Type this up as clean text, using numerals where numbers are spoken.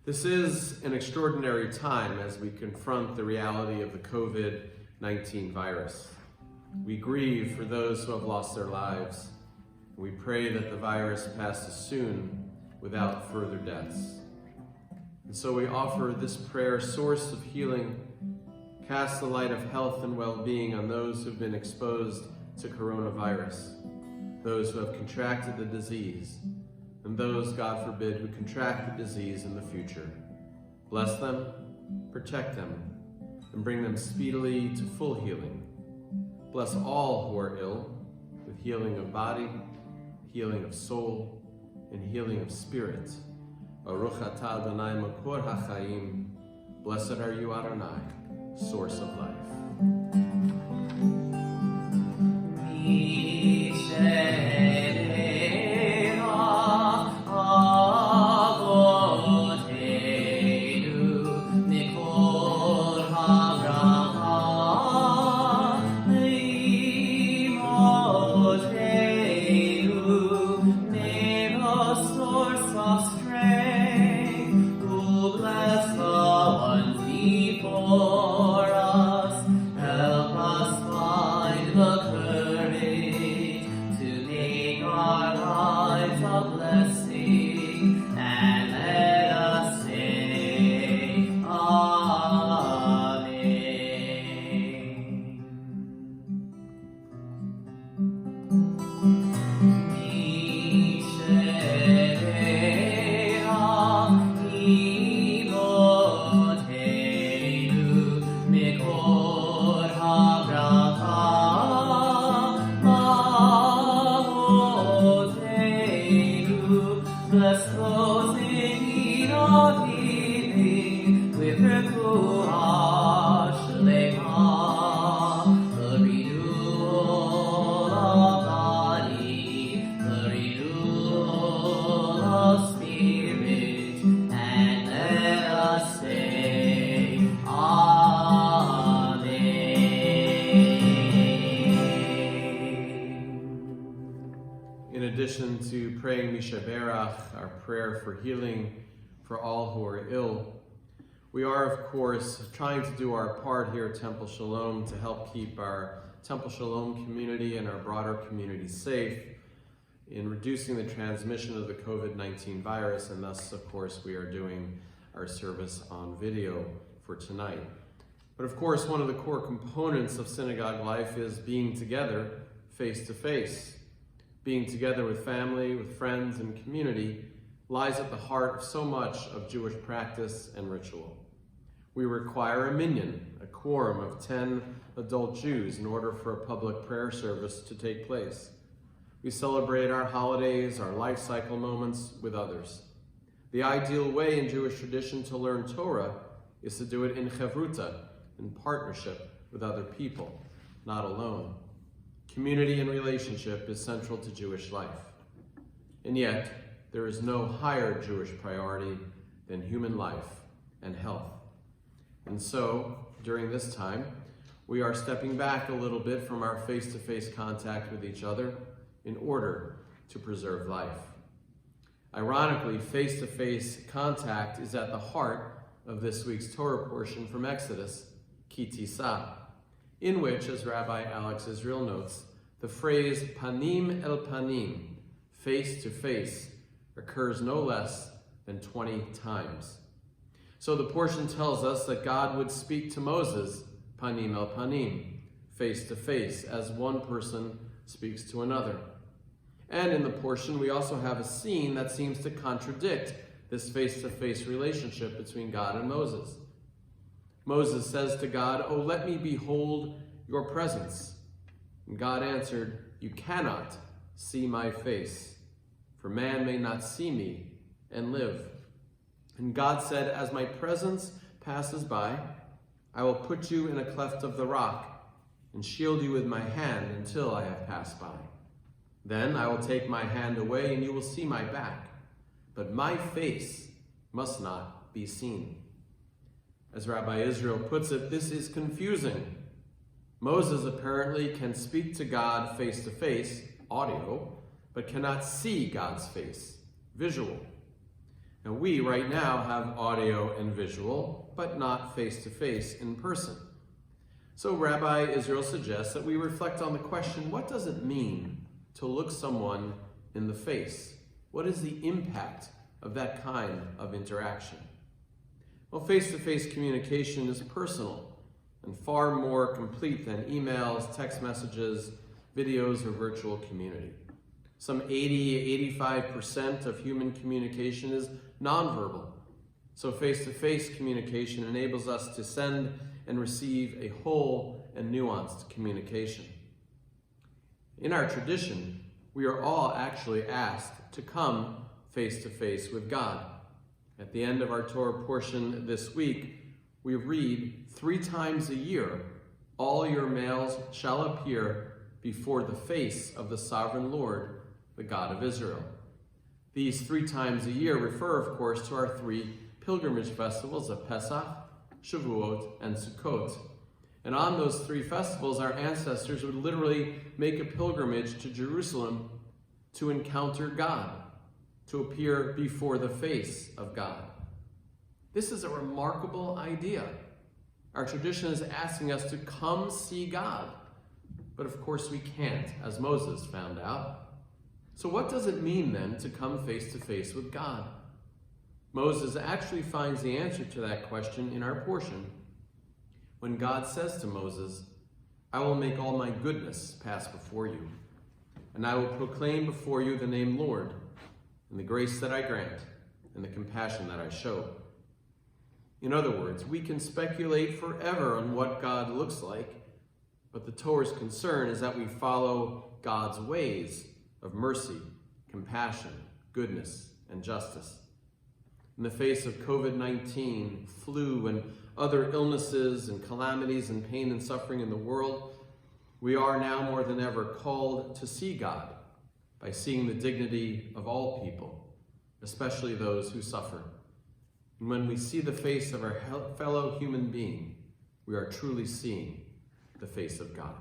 This is an extraordinary time as we confront the reality of the COVID-19 virus. We grieve for those who have lost their lives. We pray that the virus passes soon without further deaths. And so we offer this prayer, source of healing, cast the light of health and well-being on those who have been exposed to coronavirus, those who have contracted the disease, and those, God forbid, who contract the disease in the future. Bless them, protect them, and bring them speedily to full healing. Bless all who are ill with healing of body, healing of soul, and healing of spirit. Baruch atah Adonai makor hachaim. Blessed are you, Adonai, source of life. Bless those in need of healing with refuah, Shebeirach, the renewal of body, the renewal of spirit, and let us say, Amen. In addition to praying Shebeirach, our prayer for healing for all who are ill, we are, of course, trying to do our part here at Temple Shalom to help keep our Temple Shalom community and our broader community safe in reducing the transmission of the COVID-19 virus, and thus, of course, we are doing our service on video for tonight. But of course, one of the core components of synagogue life is being together face to face. Being together with family, with friends, and community lies at the heart of so much of Jewish practice and ritual. We require a minyan, a quorum of 10 adult Jews, in order for a public prayer service to take place. We celebrate our holidays, our life cycle moments with others. The ideal way in Jewish tradition to learn Torah is to do it in chavruta, in partnership with other people, not alone. Community and relationship is central to Jewish life. And yet, there is no higher Jewish priority than human life and health. And so, during this time, we are stepping back a little bit from our face-to-face contact with each other in order to preserve life. Ironically, face-to-face contact is at the heart of this week's Torah portion from Exodus, Ki Tisa, in which, as Rabbi Alex Israel notes, the phrase panim el panim, face to face, occurs no less than 20 times. So the portion tells us that God would speak to Moses, panim el panim, face to face, as one person speaks to another. And in the portion, we also have a scene that seems to contradict this face-to-face relationship between God and Moses. Moses says to God, "Oh, let me behold your presence." And God answered, "You cannot see my face, for man may not see me and live." And God said, "As my presence passes by, I will put you in a cleft of the rock and shield you with my hand until I have passed by. Then I will take my hand away and you will see my back, but my face must not be seen." As Rabbi Israel puts it, this is confusing. Moses apparently can speak to God face to face, audio, but cannot see God's face, visual. Now we right now have audio and visual, but not face-to-face in person. So Rabbi Israel suggests that we reflect on the question, what does it mean to look someone in the face? What is the impact of that kind of interaction? Well, face-to-face communication is personal and far more complete than emails, text messages, videos, or virtual community. Some 80-85% of human communication is nonverbal. So face-to-face communication enables us to send and receive a whole and nuanced communication. In our tradition, we are all actually asked to come face-to-face with God. At the end of our Torah portion this week, we read 3 times a year, all your males shall appear before the face of the sovereign Lord, the God of Israel. These 3 times a year refer, of course, to our 3 pilgrimage festivals of Pesach, Shavuot, and Sukkot. And on those 3 festivals, our ancestors would literally make a pilgrimage to Jerusalem to encounter God, to appear before the face of God. This is a remarkable idea. Our tradition is asking us to come see God, but of course we can't, as Moses found out. So what does it mean then to come face to face with God? Moses actually finds the answer to that question in our portion when God says to Moses, I will make all my goodness pass before you, and I will proclaim before you the name Lord, and the grace that I grant, and the compassion that I show. In other words, we can speculate forever on what God looks like, but the Torah's concern is that we follow God's ways of mercy, compassion, goodness, and justice. In the face of COVID-19, flu, and other illnesses and calamities and pain and suffering in the world, we are now more than ever called to see God by seeing the dignity of all people, especially those who suffer. And when we see the face of our fellow human being, we are truly seeing the face of God.